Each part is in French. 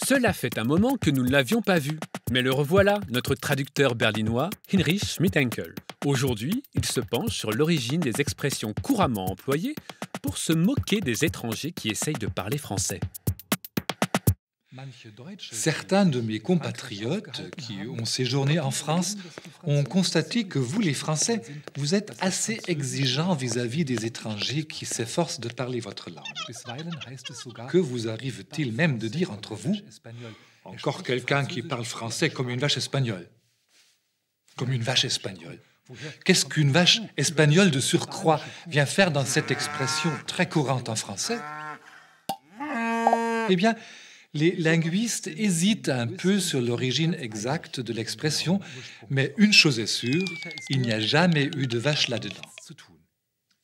Cela fait un moment que nous ne l'avions pas vu, mais le revoilà, notre traducteur berlinois, Hinrich Schmidhenkel. Aujourd'hui, il se penche sur l'origine des expressions couramment employées pour se moquer des étrangers qui essayent de parler français. Certains de mes compatriotes qui ont séjourné en France ont constaté que vous, les Français, vous êtes assez exigeants vis-à-vis des étrangers qui s'efforcent de parler votre langue. Que vous arrive-t-il même de dire entre vous: encore quelqu'un qui parle français comme une vache espagnole? Comme une vache espagnole. Qu'est-ce qu'une vache espagnole de surcroît vient faire dans cette expression très courante en français? Eh bien, les linguistes hésitent un peu sur l'origine exacte de l'expression, mais une chose est sûre, il n'y a jamais eu de vache là-dedans.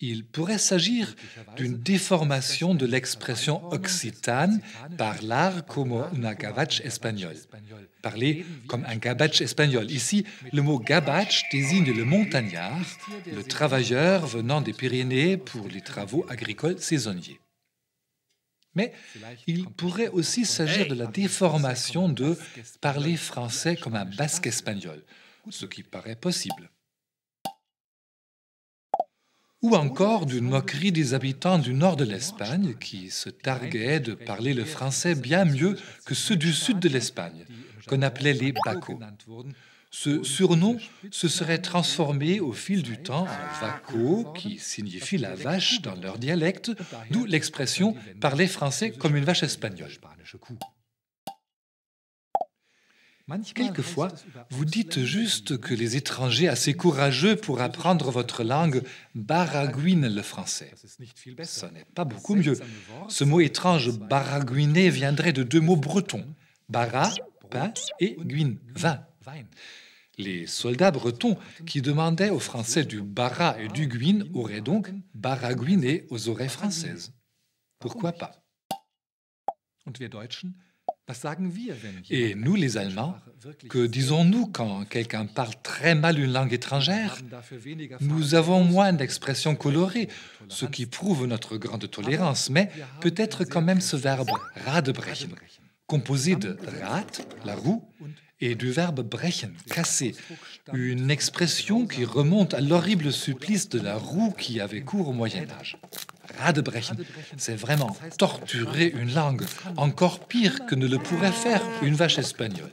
Il pourrait s'agir d'une déformation de l'expression occitane parlar como una gabache espagnole. Parler comme un gabache espagnol. Ici, le mot gabache désigne le montagnard, le travailleur venant des Pyrénées pour les travaux agricoles saisonniers. Mais il pourrait aussi s'agir de la déformation de parler français comme un basque espagnol, ce qui paraît possible. Ou encore d'une moquerie des habitants du nord de l'Espagne qui se targuaient de parler le français bien mieux que ceux du sud de l'Espagne, qu'on appelait les bacos. Ce surnom se serait transformé au fil du temps en vaco, qui signifie la vache dans leur dialecte, d'où l'expression « parler français comme une vache espagnole ». Quelquefois, vous dites juste que les étrangers assez courageux pour apprendre votre langue baragouinent le français. Ce n'est pas beaucoup mieux. Ce mot étrange baragouiner viendrait de deux mots bretons, bara, pain, et guine, vin. Les soldats bretons qui demandaient aux Français du bara et du guine auraient donc baragouiné aux oreilles françaises. Pourquoi pas? Et nous, les Allemands, que disons-nous quand quelqu'un parle très mal une langue étrangère? Nous avons moins d'expressions colorées, ce qui prouve notre grande tolérance, mais peut-être quand même ce verbe radebrechen, composé de rat, la roue, et du verbe brechen, casser, une expression qui remonte à l'horrible supplice de la roue qui avait cours au Moyen-Âge. Radebrechen, c'est vraiment torturer une langue, encore pire que ne le pourrait faire une vache espagnole.